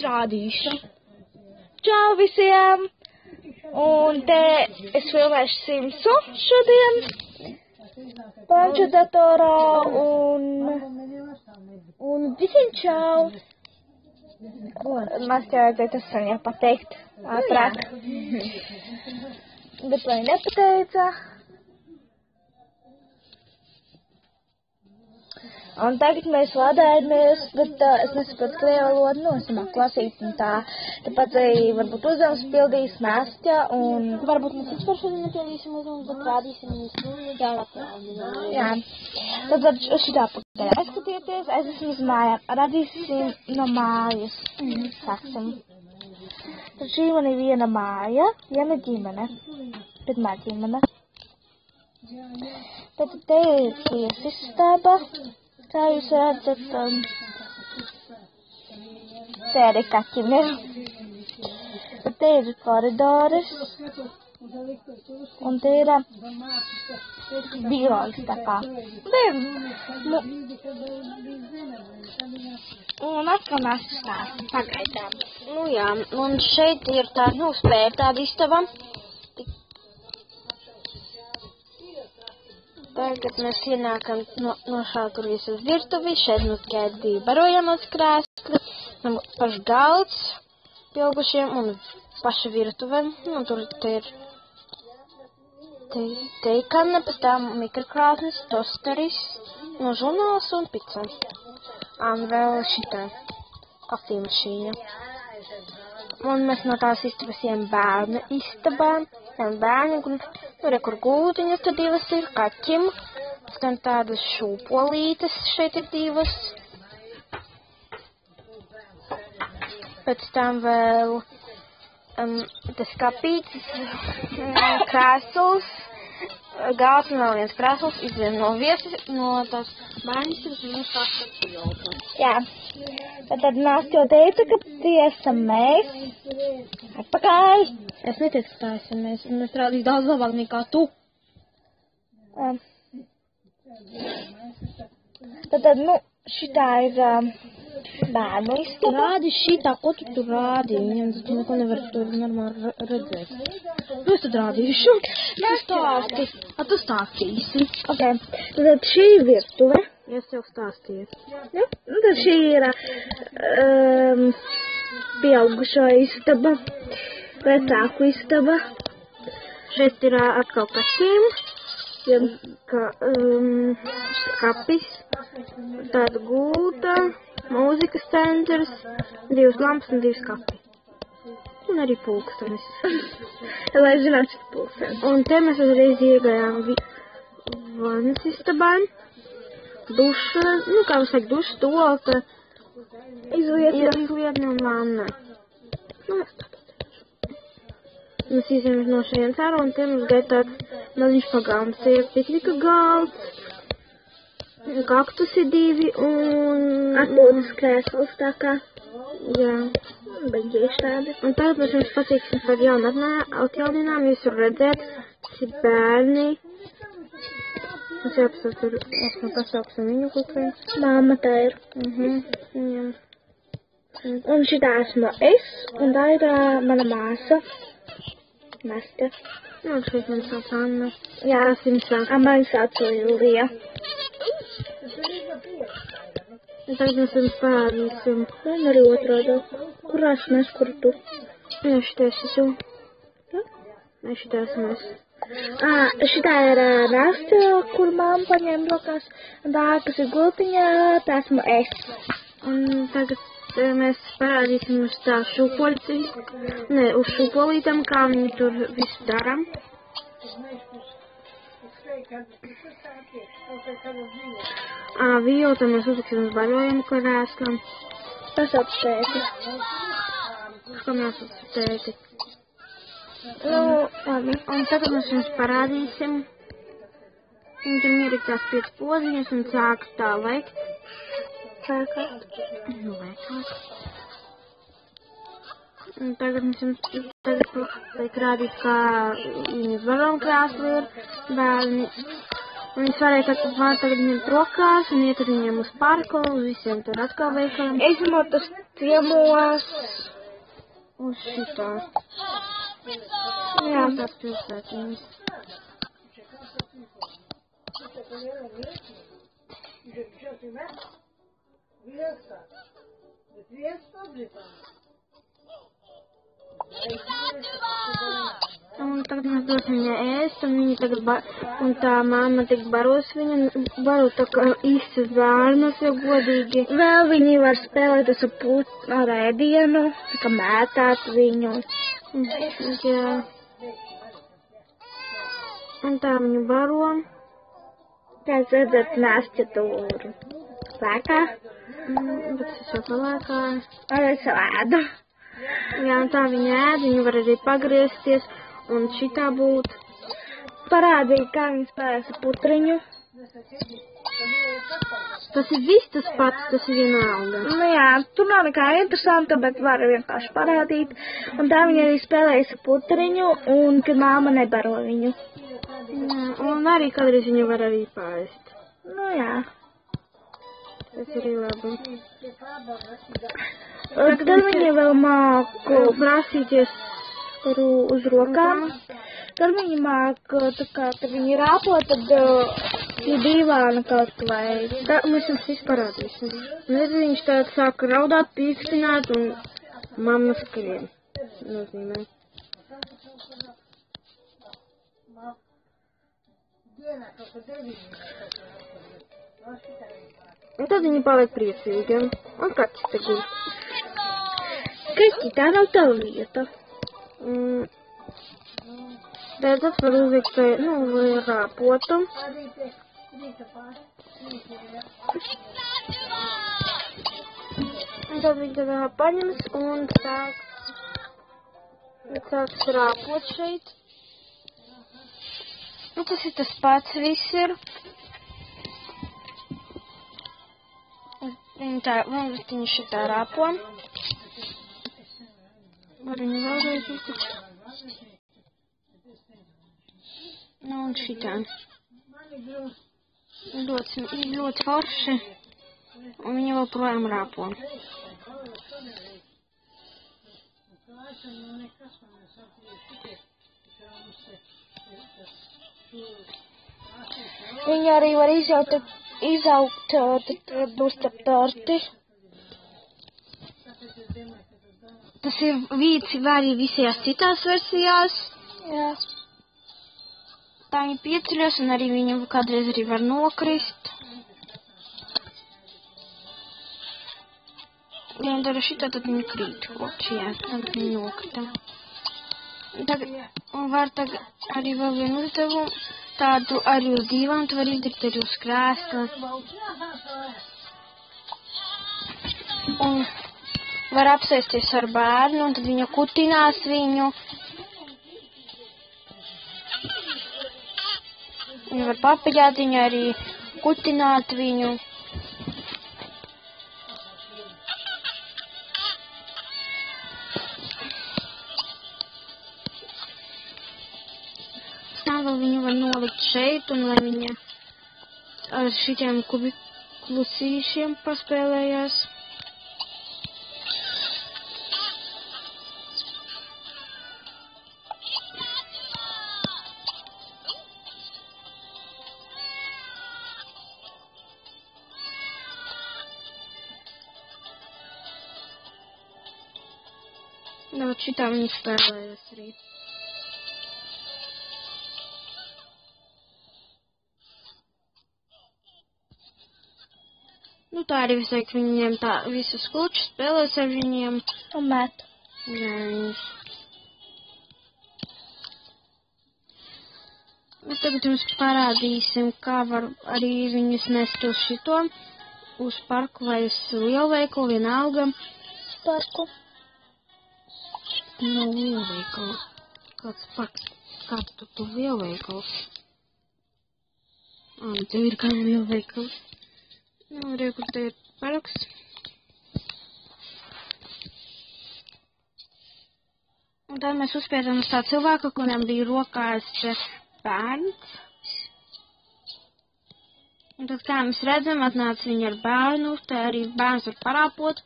rādīšu. Čau visiem! Un te es filmēšu Simsu šodien planšu datorā un visiem čau! Man vajadzēja tas sen jau pateikt ātrāk. Bet lai nepateica. Un tagad mēs vadājamies, bet es nesaprotu krievu valodu, es nemāku lasīt un tā. Tāpēc arī varbūt uzdevums pildīs Nastja un... Varbūt mēs vispār šodien nepildīsim uzdevumus, bet rādīsim jums jaunākā. Jā. Tad šitā pakaļ aizskatieties, aizvesim uz mājām, radīsim no mājas. Sāksim. Tad šī man ir viena māja, viena ģimene. Pirmā ģimene. Tad te ir tiesistaba. Kā jūs redzat, te arī kaķim ir. Te ir koridoris. Un te ir birojas tā kā. Te ir, un atkal mēs stāstam pagaidām. Nu jā, un šeit ir tā, spēja tāda istaba. Tagad mēs ienākam no šā, kur visas virtuvi, šeit mums gaida 2 barojamos krēsli, paši galds pieaugušiem un paši virtuve. Un tur te ir teikana, pēc tā mikrokrāsnes, tosteris, no žurnāls un pica. Un vēl šitā kafija mašīna. Un mēs no tās istabas ejam bērnu istabā. Bērni, kur gultiņas tad 2 ir, kaķim, skan tādas šūpolītes, šeit ir 2. Pēc tam vēl tas kapītis, krēsls, galds un vēl viens krēsls, izvien no vietas, no tās bērnistas un tās pilota. Jā, tad Nastja jau teica, ka tie esam mēs. Atpakaļ! Es neteicu, ka tā esam mēs, un es rādīšu daudz labāk nekā tu. Tad, šitā ir bērnu istaba. Rādi šitā, ko tu tur rādi? Viņam tu neko nevar tur normāli redzēt. Nu, es tad rādīšu. Stāsti. Tu stāstīsi. Ok, tad šī ir virtuve. Es jau stāstīju. Ja? Tad šī ir pieaugušo istaba. Vecāku istaba. Šeit ir atkal kaķiem, kapis, tāda gulta, mūzikas centrs, 2 lampas un 2 kapi. Un arī pulkstenis. Lai zinātu, cik pulkstenis. Un te mēs uzreiz iegājām vannas istabā, duša, kā mums saka, duša, stolka, izlietne un vanna. Mēs izējām no šajienes ārā, un te mums gaida tāds maziņš pagalms. Te ir piknika galds, kaktusi 2 un... Atpūtas krēsls tā kā. Jā. Beigieši tādi. Un tagad mēs jums pateiksim par atjaunībām. Jūs varat redzēt, tas ir bērni. Mums jāpasaka, tur esmu pasauksim viņu kukai. Māma tā ir. Jā. Un šitā esmu es, un tā ir mana māsa. Nastja. Jā, šeit man sauc Anna. Jā, mani sauc Lilija. Un tagad mēs jums parādīsim. Un arī otrādā. Kur esmu es, kur tu? Jā, šitā esi tu. Jā, šitā esmu es. Šitā ir Nastja, kur māma paņēma rokās. Un tā, kas ir gultiņā, tā esmu es. Un tagad mēs parādīsim uz tā uz šūpolītām, kā viņi tur visu dara. Vijota mēs uzliksim uz baļojumu krēslam. Pasauc tēti. Kā mēs uz tēti? Labi. Un tagad mēs jums parādīsim. Un tur ir tās 5 poziņas un sāk tā lekt. Lēkāt. Un tagad mums jums liek rādīt, kā viņas baļojumu krēsli ir bērni. Un viņas var tagad ņemt rokās un iet ar viņiem uz parku, uz visiem tur atkal veikaliem. Izņemot uz ciemos. Uz šitā. Jā. Tās pilsētiņas. Un tagad mēs dosim viņai ēst, un viņa tagad, un tā mamma tik baros viņu, baro tā kā īstas bērnus, jau godīgi. Vēl viņi var spēlēties ar ēdienu, tā kā mētāt viņu. Jā. Un tā viņu baro. Tā redzat nāstjatūru. Lēkā? Bet es jau palēkāju. Ar es ēdu. Jā, un tā viņa ēd, viņa var arī pagriezties, un šitā būt. Parādīja, kā viņi spēlēs ar putriņu. Tas ir viss tas pats, tas ir vienalga. Nu jā, tur nav nekā interesanta, bet var vienkārši parādīt. Un tā viņa arī spēlējas ar putriņu, un kad māma nebaro viņu. Jā, un arī kādreiz viņu var arī pārēst. Nu jā. Tas arī labi. Tad viņi vēl māku prasīties uz rokām. Tad viņi māk, tā kā, kad viņi rāpo, tad ir dīvāna kaut vai. Tā, mēs jums visu parādīsim. Redz, viņš tād sāk raudāt, pīkstināt, un mamma skrien. Nozīmē. Un tad viņi paliek priecīgi. Un kāds te guļ? Kristi, tā nav tava vieta. Tātad var uzlikt, vai rāpotu. Un tad viņi tā paņems un sāks rāpot šeit. Nu, tas ir tas pats viss ir. Viņi šitā rāpo. Var viņu vēlreiz uzlikt. Nu, un šitā. Ļoti forši. Un viņi vēl projām rāpo. Viņi arī var izaugt, tad būs tap torti. Tas ir vīds arī visajās citās versijās. Jā. Tā viņi pieceļas un arī viņu kādreiz arī var nokrist. Ja viņi dara šitā, tad viņi krīt kopš, jā, tad viņi nokrita. Un var tagad arī vēl vienu uzdevumu, tādu arī uz dīvānu, tu var izdarīt arī uz krēsla. Un var apsēsties ar bērnu, un tad viņa kutinās viņu. Viņa var papaļāt viņu, arī kutināt viņu. Viņu var nolikt šeit, un lai viņa ar šitiem klusīšiem paspēlējās. Daudz šitā viņa spēlējas arī. Nu, tā arī visu laiku viņiem tā visas klučas spēlēs ar viņiem. Un met. Jā, viņus. Mēs tagad jums parādīsim, kā var arī viņus nest uz šito, uz parku vai uz lielveikalu, vienalga. Parku. No lielveikalu. Kāds parks? Kāds tu lielveikals? Tev ir kāds lielveikals. Nu, re, kur te ir paraks. Un tad mēs uzspēram uz tā cilvēka, kuram bija rokās bērns. Un tad, kā mēs redzam, atnāca viņa ar bērnu, tā arī bērns var parāpot.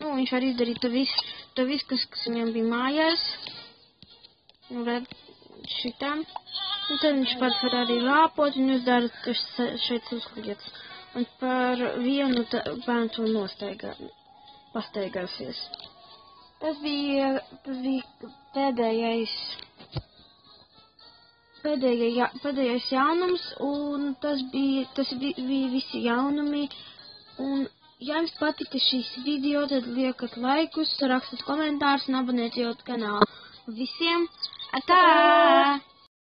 Nu, viņš var izdarīt to visu, kas viņam bija mājās. Nu, redz, šitam. Un tad viņš pats var arī rāpot un uzdara šeit uzlietas. Un par vienu bērnu to pastaigāsies. Tas bija pēdējais jaunums, un tas bija visi jaunumi. Un, ja jums patika šīs video, tad liekat laikus, rakstat komentārus un abonējiet kanālu. Visiem atā!